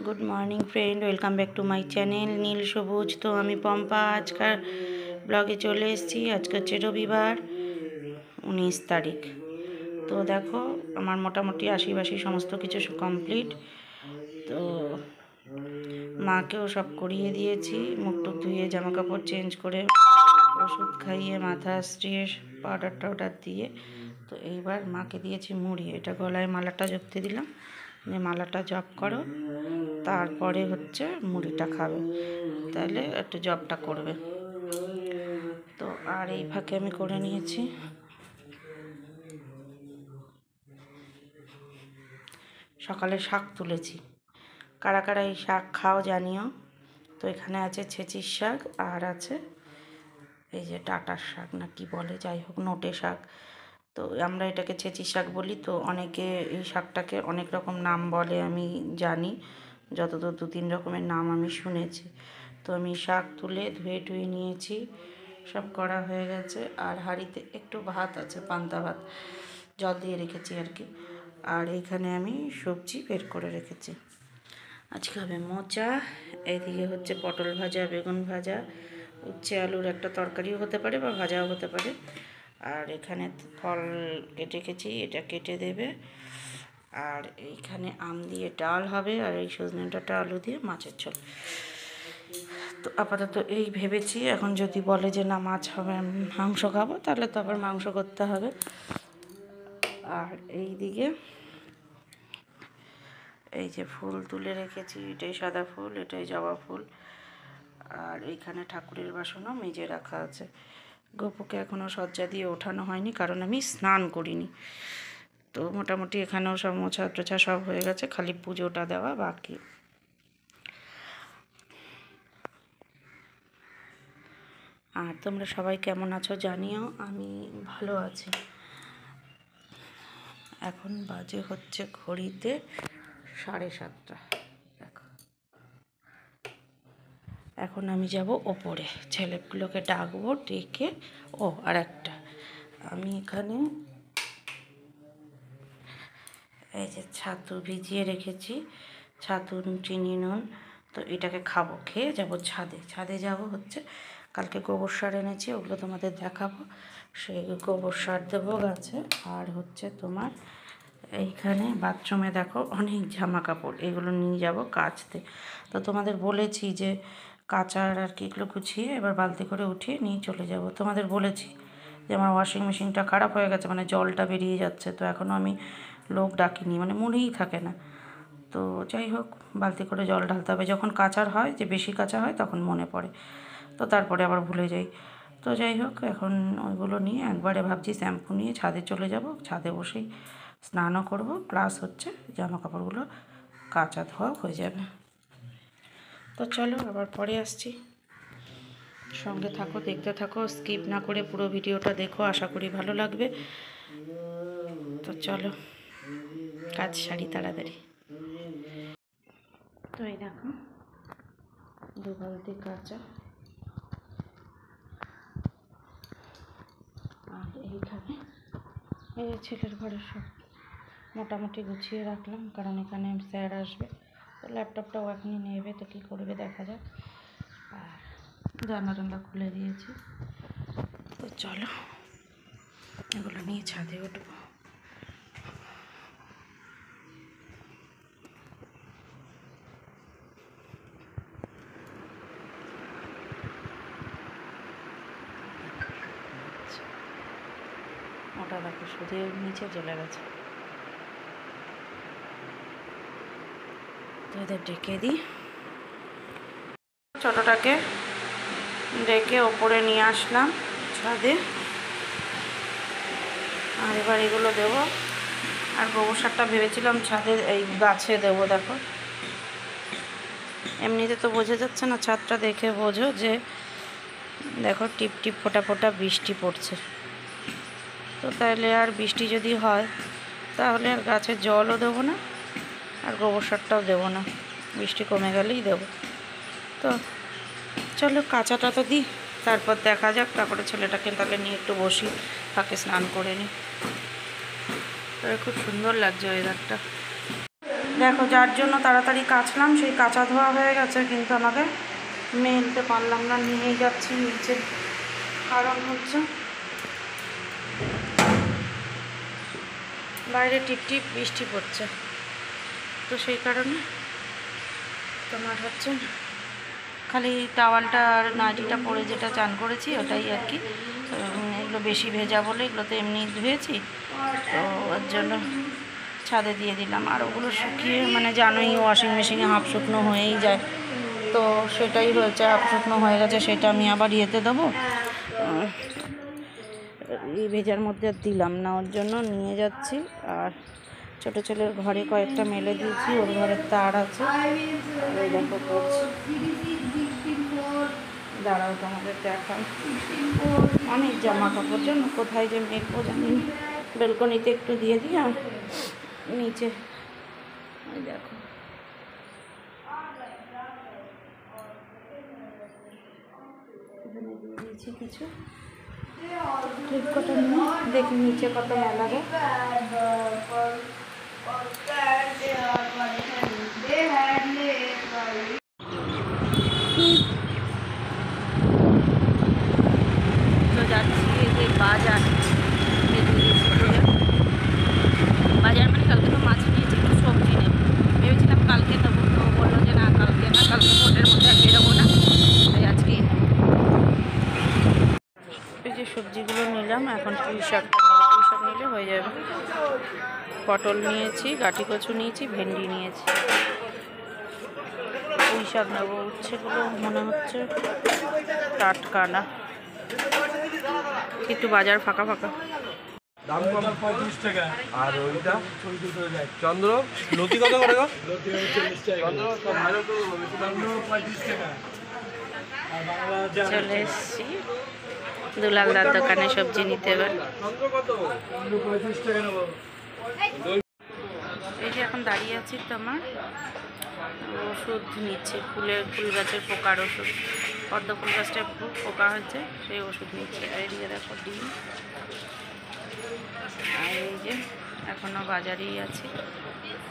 Good morning friend, welcome back to my channel Neel Sabuj. तो हमें पम्पा आजकल ब्लगे चले एसेছি। আজকে হচ্ছে রবিবার 19 তারিখ। তো দেখো আমার মোটামুটি আশিবাসি সমস্ত কিছু কমপ্লিট। তো মাকেও সব করিয়ে দিয়েছি, মুখ টুক ধুয়ে জামা কাপড় চেঞ্জ করে ওষুধ খাইয়ে মাথা স্ট্রিয়ে পাউডার টাউডার দিয়ে তো এইবার মাকে দিয়েছি মুড়ি। এটা গলায় মালাটা জপতে দিলাম, যে মালাটা জপ করো, তারপরে হচ্ছে মুড়িটা খাবে, তাহলে একটু জপটা করবে। তো আর এই ফাঁকে আমি করে নিয়েছি সকালে শাক তুলেছি। কারা কারা এই শাক খাও জানিও। তো এখানে আছে ছেচির শাক আর আছে এই যে ডাঁটার শাক না কি বলে, যাই হোক নোটে শাক। তো আমরা এটাকে ছেচির শাক বলি। তো অনেকে এই শাকটাকে অনেক রকম নাম বলে, আমি জানি যতদূর 2-3 রকমের নাম আমি শুনেছি। তো আমি শাক তুলে ধুয়ে টুয়ে নিয়েছি, সব করা হয়ে গেছে। আর হাঁড়িতে একটু ভাত আছে, পান্তা ভাত জল দিয়ে রেখেছি আর কি। আর এইখানে আমি সবজি বের করে রেখেছি। আজকে হবে মোচা, এইদিকে হচ্ছে পটল ভাজা, বেগুন ভাজা, উচ্ছে আলুর একটা তরকারিও হতে পারে বা ভাজাও হতে পারে। আর এখানে ফল কেটে রেখেছি, এটা কেটে দেবে। আর এইখানে আম দিয়ে ডাল হবে, আর এই সজনে ডাঁটা আলু দিয়ে মাছের ঝোল। তো আপাতত এই ভেবেছি। এখন যদি বলে যে না মাছ হবে, মাংস খাবো, তাহলে তো আবার মাংস করতে হবে। আর এই দিকে এই যে ফুল তুলে রেখেছি, এটাই সাদা ফুল, এটাই জবা ফুল। আর এইখানে ঠাকুরের বাসনও মেজে রাখা আছে। গোপুকে এখনও সজ্জা দিয়ে ওঠানো হয়নি, কারণ আমি স্নান করিনি। তো মোটামুটি এখানেও সব মোছা টোছা সব হয়ে গেছে, খালি পুজোটা দেওয়া বাকি। আর তোমরা সবাই কেমন আছো জানিও, আমি ভালো আছি। এখন বাজে হচ্ছে ঘড়িতে 7:30। দেখো এখন আমি যাব ওপরে, ছেলেগুলোকে ডাকবো, ডেকে আর একটা আমি এখানে এই যে ছাতু ভিজিয়ে রেখেছি, ছাতু চিনি নুন। তো এটাকে খাবো, খেয়ে যাব ছাদে। ছাদে যাব হচ্ছে কালকে গোবর সার এনেছি, ওগুলো তোমাদের দেখাবো। সেই গোবর সার দেবো গাছে। আর হচ্ছে তোমার এইখানে বাথরুমে দেখো অনেক জামা কাপড়, এগুলো নিয়ে যাব কাচতে। তো তোমাদের বলেছি যে কাচার আর কি এগুলো গুছিয়ে এবার বালতি করে উঠিয়ে নিয়ে চলে যাব। তোমাদের বলেছি যে আমার ওয়াশিং মেশিনটা খারাপ হয়ে গেছে, মানে জলটা বেরিয়ে যাচ্ছে। তো এখনও আমি লোক ডাকিনি, মানে মনেই থাকে না। তো যাই হোক, বালতি করে জল ঢালতে হবে। যখন কাচার হয়, যে বেশি কাচা হয়, তখন মনে পড়ে। তো তারপরে আবার ভুলে যাই। তো যাই হোক, এখন ওইগুলো নিয়ে একবারে ভাবছি শ্যাম্পু নিয়ে ছাদে চলে যাব। ছাদে বসেই স্নানও করব, প্লাস হচ্ছে জামা কাপড়গুলো কাচা ধোয়া হয়ে যাবে। তো চলো আবার পরে আসছি, সঙ্গে থাকো, দেখতে থাকো, স্কিপ না করে পুরো ভিডিওটা দেখো, আশা করি ভালো লাগবে। তো চলো কাজ সারি তাড়াতাড়ি। তো এই দেখো 2 বালতি কাঁচা। আর এইখানে এই ছেলের ঘরে সব মোটামুটি গুছিয়ে রাখলাম, কারণ এখানে স্যার আসবে। তো ল্যাপটপটাও এখনই নেবে, তো কী করবে দেখা যাক। আর জানলা খুলে দিয়েছি। তো চলো এগুলো নিয়ে ছাদে উঠবো। ওটা দেখো শুধু নিচে চলে গেছে। তো এদের ডেকে দিই, ছোটোটাকে ডেকে ওপরে নিয়ে আসলাম ছাদে। আর এবার এগুলো দেবো। আর গোবর সারটা ভেবেছিলাম ছাদে এই গাছে দেবো। দেখো এমনিতে তো বোঝা যাচ্ছে না, ছাদটা দেখে বোঝো যে দেখো টিপ টিপ ফোঁটা ফোঁটা বৃষ্টি পড়ছে। তো তাহলে আর বৃষ্টি যদি হয়, তাহলে আর গাছে জলও দেবো না, আর গোবর সারটাও দেবো না, বৃষ্টি কমে গেলেই দেবো। তো চলো কাঁচাটা তো দিই, তারপর দেখা যাক। তারপরে ছেলেটাকে তাকে নিয়ে একটু বসি, তাকে স্নান করে নিই। খুব সুন্দর লাগছে ওয়েদারটা। দেখো যার জন্য তাড়াতাড়ি কাচলাম সেই কাঁচা ধোয়া হয়ে গেছে, কিন্তু আমাকে মেলতে পারলাম না, নিয়ে যাচ্ছি নিচে। কারণ হচ্ছে বাইরে টিপটিপ বৃষ্টি পড়ছে, তো সেই কারণে তোমার হচ্ছে খালি টাওয়ালটা আর নাইটিটা পরে যেটা চান করেছি ওটাই আর কি। এগুলো বেশি ভেজা বলে এগুলো তো এমনি ধুয়েছি, তো ওর জন্য ছাদে দিয়ে দিলাম। আর ওগুলো শুকিয়ে মানে জানোই ওয়াশিং মেশিনে হাফ শুকনো হয়েই যায়, তো সেটাই হয়েছে, হাফ শুকনো হয়ে গেছে। সেটা আমি আবার ইয়েতে দেবো, এই ভেজার মধ্যে দিলাম না, ওর জন্য নিয়ে যাচ্ছি। আর ছোটো ছেলের ঘরে কয়েকটা মেলে দিয়েছি, ওর ঘরের তার আছে, ওই দেখো করছি। দাঁড়াও তোমাদের দেখাই, অনেক জামা কাপড় জন্য কোথায় যে মেঘবো জানি না। বেলকনিতে একটু দিয়ে দিই আর নিচে ওই দেখো এখানে দিয়ে দিয়েছি কিছু। ঠিক কটা নিয়ে দেখি নিচে কত মেলা যায়। তো যাচ্ছি এই যে বাজার, বাজার মানে কালকে তো মাছ নিয়েছি, একটু সবজি নেব ভেবেছিলাম, কালকে নেবো, তো বললো যে না কালকে না, কালকে ভোটের মধ্যে আর বেরোবো না, তাই আজকেই নেব। এই যে সবজিগুলো নিলাম, এখন পুঁই শাকটা নেব, পুঁই শাক নিলে হয়ে যাবে। পটল নিয়েছি, গাঁটি কচু নিয়েছি, ভেন্ডি নিয়েছি, পুঁই শাক নেবো। উচ্ছেগুলো মনে হচ্ছে টাটকা না, একটু বাজার ফাঁকা ফাঁকা। দাম কম 35 টাকা। আর ওইটা চন্দ্র লতি কত করে গো? লতি 40 টাকা। চন্দ্র সব ভালো তো চন্দ্র 35 টাকা। আর বাংলা চলে এসেছি দুলালদার দোকানে সবজি নিতে। এবার চন্দ্র কত? চন্দ্র 35 টাকা নেব। এই যে এখন দাঁড়িয়ে আছি, তোমার ওষুধ নিচ্ছে, ফুল গাছের পোকার ওষুধ। পদ্ম ফুল গাছটা একটু পোকা হয়েছে, সেই ওষুধ নিচ্ছে। আর এদিকে দেখো ডিম। আর এই যে এখনও বাজারেই আছি,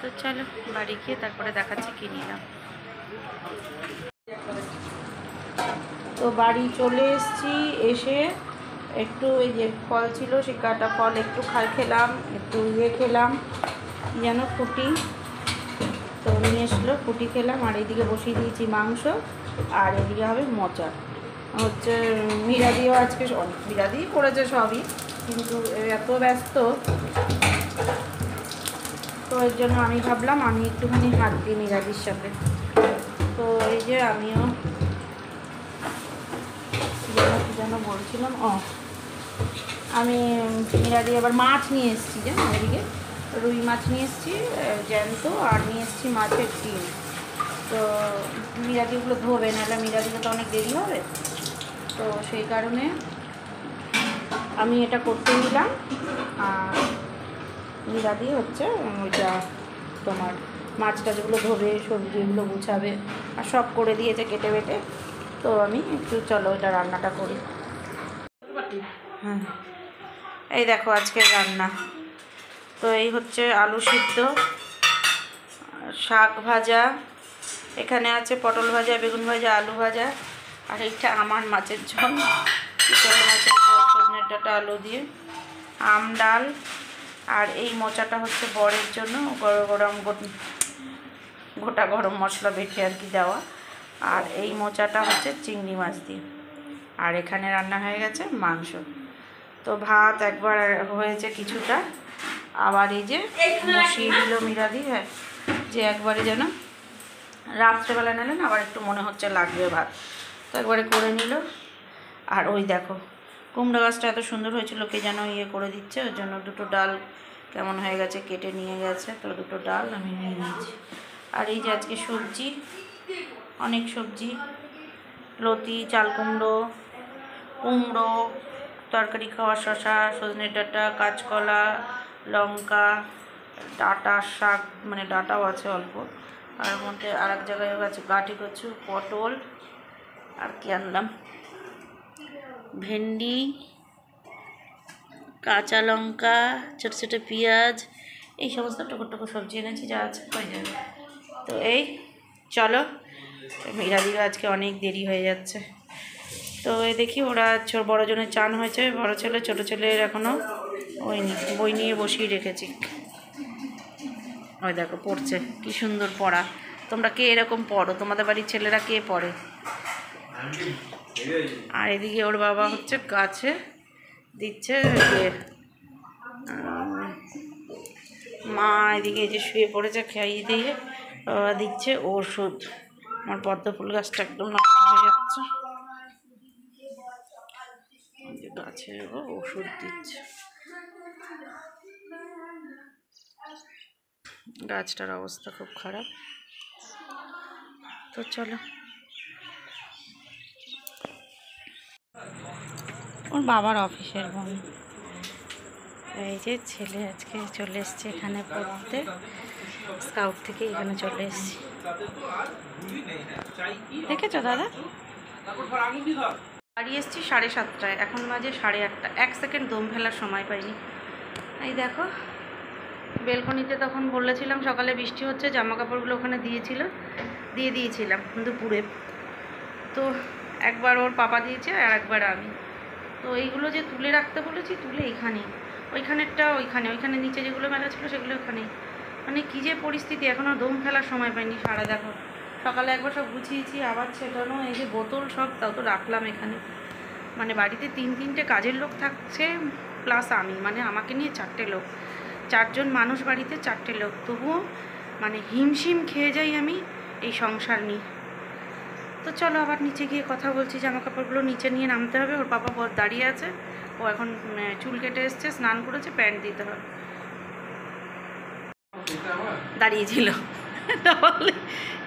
তো চলো বাড়ি গিয়ে তারপরে দেখাচ্ছি কি নিলাম। তো বাড়ি চলে এসেছি, এসে একটু এই যে ফল ছিল সেই কাটা ফল একটু খেলাম, একটু খেলাম যেন ফুটি, তো নিয়ে এসলো ফুটি খেলাম। আর এইদিকে বসিয়ে দিয়েছি মাংস, আর এদিকে হবে মোচা। হচ্ছে মিরাদিও আজকে মিরাদিই করেছে সবই, কিন্তু এত ব্যস্ত, তো এর জন্য আমি ভাবলাম আমি একটুখানি হাত দিই মিরাদির সাথে। তো এই যে আমিও যেন বলছিলাম, আমি মিরাদি আবার মাছ নিয়ে এসেছি, জানো এদিকে রুই মাছ নিয়ে এসেছি জ্যান্ত, আর নিয়ে এসেছি মাছের ডিম। তো মিরাদিগুলো ধোবে, নাহলে মিরাদিকে তো অনেক দেরি হবে, তো সেই কারণে আমি এটা করতে নিলাম। আর মিরাদি হচ্ছে ওইটা তোমার মাছটা যেগুলো ধোবে, সবজিগুলো গুছাবে, আর সব করে দিয়েছে কেটে বেটে। তো আমি একটু চলো এটা রান্নাটা করি। হ্যাঁ এই দেখো আজকের রান্না, তো এই হচ্ছে আলু সিদ্ধ, শাক ভাজা, এখানে আছে পটল ভাজা, বেগুন ভাজা, আলু ভাজা, আর এইটা আমার মাছের ঝোল, চিতল মাছের ঝোল, সজনের ডাঁটা আলু দিয়ে, আম ডাল। আর এই মোচাটা হচ্ছে বরের জন্য, গোটা গরম মশলা বেটে আর কি দেওয়া। আর এই মোচাটা হচ্ছে চিংড়ি মাছ দিয়ে। আর এখানে রান্না হয়ে গেছে মাংস। তো ভাত একবার হয়েছে কিছুটা, আবার এই যে বসিয়ে দিল মিরাদি, হ্যাঁ যে একবারে যেন রাত্রেবেলা নিলেন, আবার একটু মনে হচ্ছে লাগবে ভাত, তো একবারে করে নিল। আর ওই দেখো কুমড়ো গাছটা এত সুন্দর হয়েছিল, কে যেন করে দিচ্ছে, ওর জন্য দুটো ডাল কেমন হয়ে গেছে, কেটে নিয়ে গেছে, তো দুটো ডাল আমি নিয়ে নিয়েছি। আর এই যে আজকে সবজি, অনেক সবজি, লতি, চাল কুমড়ো, কুমড়ো, তরকারি খাওয়া শসা, সজনের ডাঁটা, কাঁচকলা, লঙ্কা, ডাঁটা শাক, মানে ডাঁটাও আছে অল্প, আর মধ্যে আর এক জায়গায় আছে গাঁটি কচু, পটল, আর কি আনলাম ভেন্ডি, কাঁচা লঙ্কা, ছোটো ছোটো পেঁয়াজ, এই সমস্ত টুকু টুকু সবজি এনেছি, যা আছে হয়ে যাবে। তো এই চলো, মীরাদিরও আজকে অনেক দেরি হয়ে যাচ্ছে। তো এই দেখি ওরা বড় জনের চান হয়েছে, বড় ছেলে ছোটো ছেলের এখনও বই নিয়ে বসিয়ে রেখেছি। ওই দেখো পড়ছে, কি সুন্দর পড়া। তোমরা কে এরকম পড়ো? তোমাদের বাড়ির ছেলেরা কে পড়ে? আর এদিকে ওর বাবা হচ্ছে গাছে দিচ্ছে, মা এদিকে যে শুয়ে পড়েছে খাইয়ে দিয়ে দিচ্ছে ওষুধ। আমার পদ্ম ফুল গাছটা একদম নষ্ট হয়ে যাচ্ছে, গাছে ওষুধ দিচ্ছে। গাছটার অবস্থা খুব খারাপ। তো চলো, ওর বাবার অফিসের বোন। এই যে ছেলে আজকে চলে এসছে এখানে পড়তে, স্কাউট থেকে এখানে চলে এসছি। দেখেছো দাদা? বাড়ি এসছি 7:30, এখন বাজে 8:30। 1 সেকেন্ড দম ফেলার সময় পাইনি। এই দেখো বেলকনিতে তখন বলেছিলাম সকালে বৃষ্টি হচ্ছে, জামা কাপড়গুলো ওখানে দিয়ে দিয়েছিলাম দুপুরে। তো একবার ওর পাপা দিয়েছে আর একবার আমি। তো এইগুলো যে তুলে রাখতে বলেছি, তুলে এইখানেই, ওইখানেরটা ওইখানে নিচে যেগুলো মেলা ছিল সেগুলো ওখানেই। মানে কী যে পরিস্থিতি, এখনও দম ফেলার সময় পাইনি। সারা দেখো সকালে একবার সব গুছিয়েছি, আবার ছেটানো, এই যে বোতল সব তাও তো রাখলাম এখানে। মানে বাড়িতে 3-3টে কাজের লোক থাকছে, প্লাস আমি, মানে আমাকে নিয়ে 4টে লোক, 4 জন মানুষ বাড়িতে, 4টে লোক। তবুও মানে হিমশিম খেয়ে যাই আমি এই সংসার নিয়ে। তো চলো আবার নিচে গিয়ে কথা বলছি, জামা কাপড়গুলো নিচে নিয়ে নামতে হবে। ওর পাপা দাঁড়িয়ে আছে, ও এখন চুল কেটে এসছে, স্নান করেছে, প্যান্ট দিতে হবে। দাঁড়িয়েছিল তাহলে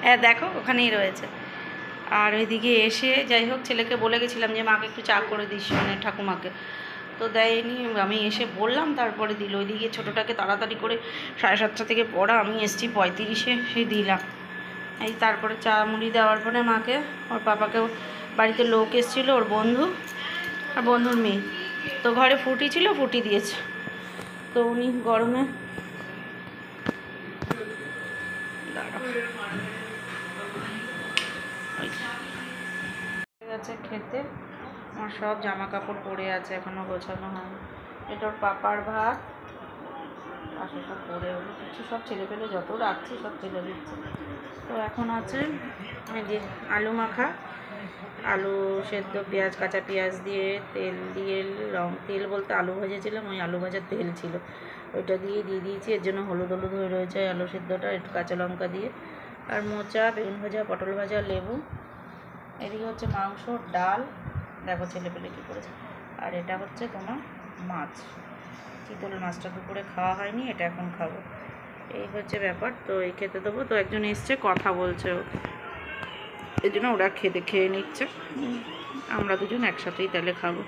হ্যাঁ দেখো ওখানেই রয়েছে। আর ওইদিকে এসে যাই হোক ছেলেকে বলে গেছিলাম যে মাকে একটু চা করে দিস, মানে ঠাকুমাকে, তো দেয়নি। আমি এসে বললাম, তারপরে দিল। ওইদিকে ছোটোটাকে তাড়াতাড়ি করে 7:30 থেকে পড়া, আমি এসছি 35-এ, সেই দিলাম। এই তারপরে চা মুড়ি দেওয়ার পরে মাকে, ওর পাপাকেও, বাড়িতে লোক এসেছিলো, ওর বন্ধু আর বন্ধুর মেয়ে, তো ঘরে ফুটি ছিল, ফুটি দিয়েছে। তো উনি গরমে গেছে খেতে। আমার সব জামা কাপড় পরে আছে, এখনো গোছানো হয়নি। এটা ওর পাপার ভাত, পাশে সব পরে ওগুলো কিছু সব ছেলে পেলে যত রাখছি সব ছেলে দিচ্ছে। তো এখন আছে এই যে আলু মাখা, আলু সেদ্ধ, পেঁয়াজ, কাঁচা পেঁয়াজ দিয়ে, তেল দিয়ে, তেল বলতে আলু ভেজেছিলাম, ওই আলু ভাজার তেল ছিল, ওইটা দিয়ে দিয়েছি। এর জন্য হলুদ হয়ে রয়েছে আলু সেদ্ধটা, একটু কাঁচা লঙ্কা দিয়ে। আর মোচা, বেগুন ভাজা, পটল ভাজা, লেবু। এদিকে হচ্ছে মাংস, ডাল, দেখো ছেলে পেলে কী করেছে। আর এটা হচ্ছে তোমার মাছ, চিতল মাছটা দুপুরে খাওয়া হয়নি, এটা এখন খাবো। এই হচ্ছে ব্যাপার। তো এই খেতে দেবো। তো একজন এসছে, কথা বলছে, এই জন্য ওরা খেয়ে নিচ্ছে, আমরা দুজন একসাথেই তাহলে খাবো।